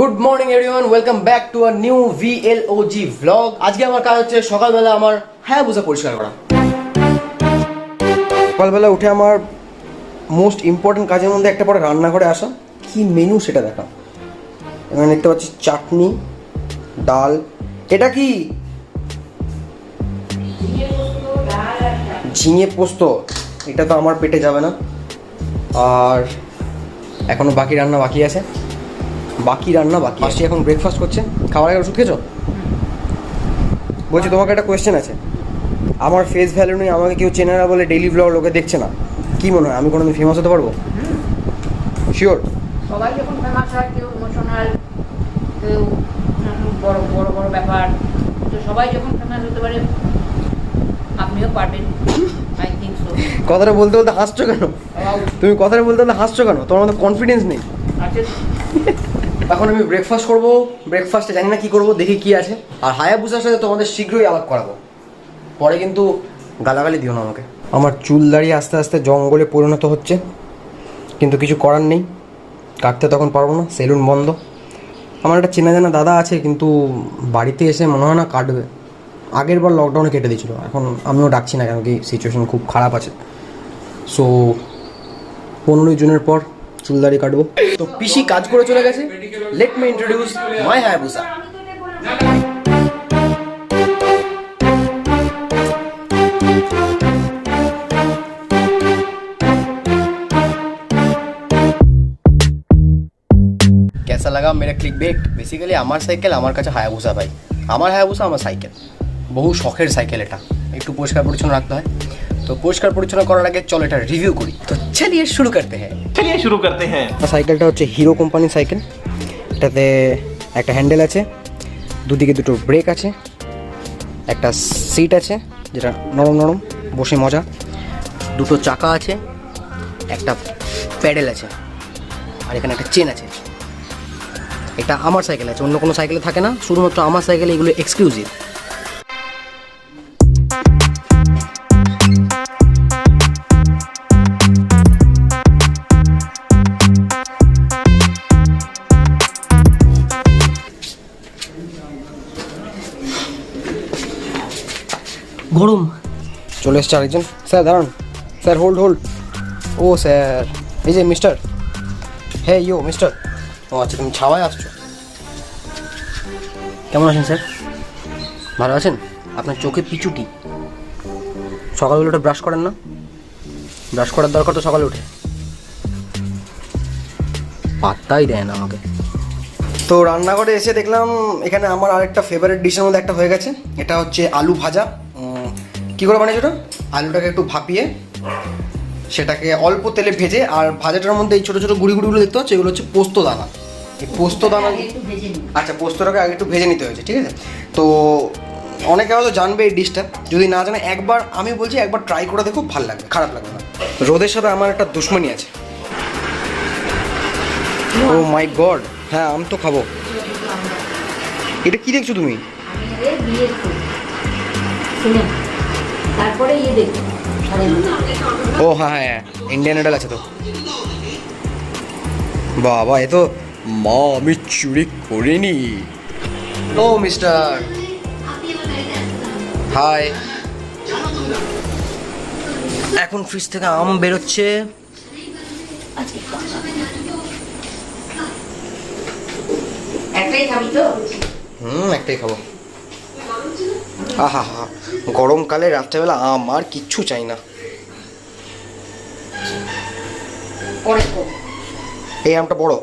Good morning everyone, welcome back to a new VLOG vlog. আজকে আমার কাজ হচ্ছে সকালবেলা আমার হায়াবুসা পরিষ্কার করা। সকালবেলা উঠে আমার মোস্ট ইম্পর্টেন্ট কাজের মধ্যে একটা পরে রান্নাঘরে আসা। কি মেনু সেটা দেখা। এখানে দেখতে পাচ্ছি চাটনি, ডাল। এটা কি? ঝিঙে পোস্ত। এটা তো আমার পেটে যাবে না। আর এখনো বাকি রান্না বাকি আছে। মাসি এখন ব্রেকফাস্ট করছে। খাবার আগে ওষুধ খেয়েছো? বলছি তোমাকে একটা কোয়েশ্চেন আছে। আমার ফেস ভ্যালু নেই, আমাকে কেউ চেনে না বলে ডেইলি ব্লগ লোকে দেখছে না, কি মনে হয় আমি কোনোদিন ফেমাস হতে পারবো? শিওর? সবাই যখন ফেমাস হয়, কেউ ইমোশনাল, কেউ বড় বড় বড় ব্যাপার, তো সবাই যখন ফেমাস হতে পারে আপনিও পারবেন। I think so. কথাটা বলতে বলতে হাসছো কেন তুমি? কথাটা বলতে বলতে হাসছো কেন? তোমার মধ্যে কনফিডেন্স নেই? এখন আমি ব্রেকফাস্ট করবো। ব্রেকফাস্টে জানি না কি করবো, দেখি কি আছে। আর হায়াবুসার সাথে তোমাদের শীঘ্রই আলাপ করাবো। পরে কিন্তু গালাগালি দিও না আমাকে। আমার চুল দাঁড়িয়ে আস্তে আস্তে জঙ্গলে পরিণত হচ্ছে, কিন্তু কিছু করার নেই। কাটতে তখন পারবো না, সেলুন বন্ধ। আমার একটা চেনা জানা দাদা আছে, কিন্তু বাড়িতে এসে মনে হয় না কাটবে। আগের বার লকডাউনে কেটে দিয়েছিল। এখন আমিও ডাকছি না, কেন কি সিচুয়েশন খুব খারাপ আছে। সো 15 জুনের পর চুল দাড়ি কাটবো। তো পিসি কাজ করে চলে গেছে। লেট মি ইন্ট্রোডিউস মাই হায়াবুসা। कैसा लगा मेरा क्लिकबेट? बेसिकली আমার সাইকেল আমার কাছে হায়াবুসা ভাই। আমার হায়াবুসা আমার সাইকেল, বহু শখের সাইকেল। এটা একটু পরিষ্কার পরিচ্ছন্ন রাখতে হয়। তো পরিষ্কার পরিচ্ছন্ন করার আগে চলো এটা রিভিউ করি। তো চলিয়ে শুরু করতে হ্যাঁ। সাইকেলটা হচ্ছে হিরো কোম্পানির সাইকেল। এটাতে একটা হ্যান্ডেল আছে, দুদিকে দুটো ব্রেক আছে, একটা সিট আছে যেটা নরম নরম, বসে মজা, দুটো চাকা আছে, একটা প্যাডেল আছে, আর এখানে একটা চেন আছে। এটা আমার সাইকেল আছে, অন্য কোনো সাইকেলে থাকে না, শুধুমাত্র আমার সাইকেলে এগুলো এক্সক্লুসিভ। গরম। চলে এসছে আরেকজন। স্যার দাঁড়ান, স্যার হোল্ড। ও স্যার, এই যে মিস্টার। হ্যাঁ ইয়ো মিস্টার। ও আচ্ছা, তুমি ছাওয়ায় আসছো। কেমন আছেন স্যার? ভালো আছেন? আপনার চোখে পিচুটি। সকালবেলা উঠে ব্রাশ করেন না? ব্রাশ করার দরকার তো সকালে উঠে। পাত্তাই দেয় না আমাকে। তো রান্নাঘরে এসে দেখলাম এখানে আমার আরেকটা ফেভারিট ডিশের মধ্যে একটা হয়ে গেছে। এটা হচ্ছে আলু ভাজা। কী করে বানিয়েছো ওটা? আলুটাকে একটু ভাপিয়ে সেটাকে অল্প তেলে ভেজে, আর ভাজাটার মধ্যে এই ছোটো ছোটো গুঁড়িগুলো দেখতে পাচ্ছ, এগুলো হচ্ছে পোস্ত দানা। এই পোস্ত দানা, আচ্ছা পোস্তটাকে আগে একটু ভেজে নিতে হয়েছে, ঠিক আছে? তো অনেকে হয়তো জানবে এই ডিশটা, যদি না জানে একবার আমি বলছি একবার ট্রাই করে দেখো, ভালো লাগবে, খারাপ লাগবে না। রোদের সাথে আমার একটা দুশ্মনী আছে। ও মাই গড, হ্যাঁ আম তো খাবো। এটা কি দেখছো তুমি? তারপরে ইয়ে দেখো। ও হ্যাঁ হ্যাঁ, ইন্ডিয়ান আইডল আছে তো। বাবা, এ তো মা আমি চুরি করিনি। ও মিস্টার, হাই। এখন ফ্রিজ থেকে আম বেরোচ্ছে। একটাই খাবি তো? একটাই খাবো। আহা হা, গরমকালে রাত্রেবেলা আম, আর কিচ্ছু চাই না। এই আমটা বড়,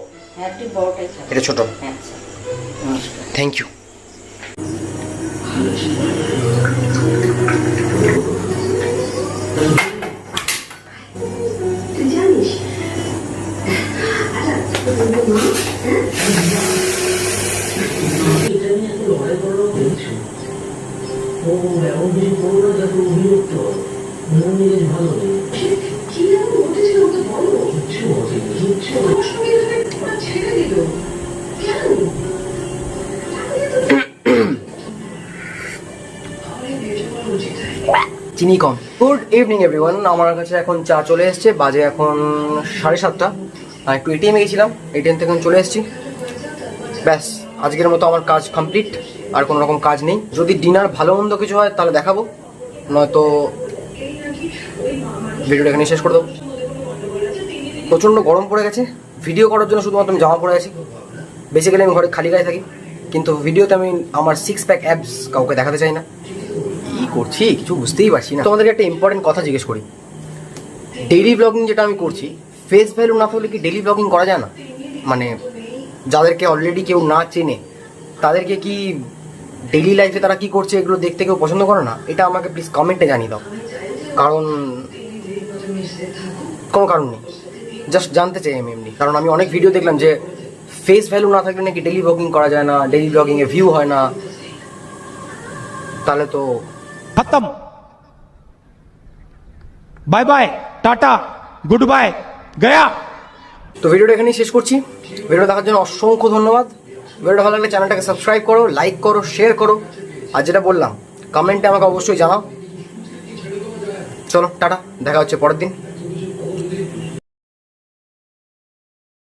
এটা ছোট। Thank you. চিনি কম। গুড ইভিনিং এভরিওয়ান, আমার কাছে এখন চা চলে এসছে, বাজে এখন 7:30। আর একটু এটিএমে গেছিলাম, এটিএম থেকে চলে এসেছি। ব্যাস আজকের মতো আমার কাজ কমপ্লিট, আর কোনো রকম কাজ নেই। যদি ডিনার ভালো মন্দ কিছু হয় তাহলে দেখাবো, নয়তো ভিডিওটা এখানে শেষ করে দেবো। প্রচণ্ড গরম পড়ে গেছে, ভিডিও করার জন্য শুধুমাত্র আমি জামা পরে আছি। বেসিক্যালি আমি ঘরে খালি গায়ে থাকি, কিন্তু ভিডিওতে আমি আমার 6 প্যাক অ্যাবস কাউকে দেখাতে চাই না। কী করছি কিছু বুঝতেই পারছি না। তোমাদেরকে একটা ইম্পর্টেন্ট কথা জিজ্ঞেস করি, ডেইলি ব্লগিং যেটা আমি করছি, ফেস ভ্যালু না থাকলে কি ডেইলি ব্লগিং করা যায় না? মানে যাদেরকে অলরেডি কেউ না চেনে তাদেরকে কি ডেইলি লাইফে তারা কি করছে এগুলো দেখতে কেউ পছন্দ করে না? এটা আমাকে প্লিজ কমেন্টে জানিয়ে দাও, কারণ কোনো কারণ নেই, জাস্ট জানতে চাই আমি এমনি। কারণ আমি অনেক ভিডিও দেখলাম যে ফেস ভ্যালু না থাকলে নাকি ডেইলি ব্লগিং করা যায় না, ডেইলি ব্লগিংয়ে ভিউ হয় না। তাহলে তো खत्म, बाय बाय, टाटा, गुड बाय, गया। তো ভিডিওটা এখানেই শেষ করছি। ভিডিও দেখার জন্য অসংখ্য ধন্যবাদ। ভিডিওটা ভালো লাগলে চ্যানেলটাকে সাবস্ক্রাইব করো, লাইক করো, শেয়ার করো, আর যেটা বললাম কমেন্টে আমাকে অবশ্যই জানাও। চলো টাটা, দেখা হচ্ছে পরের দিন।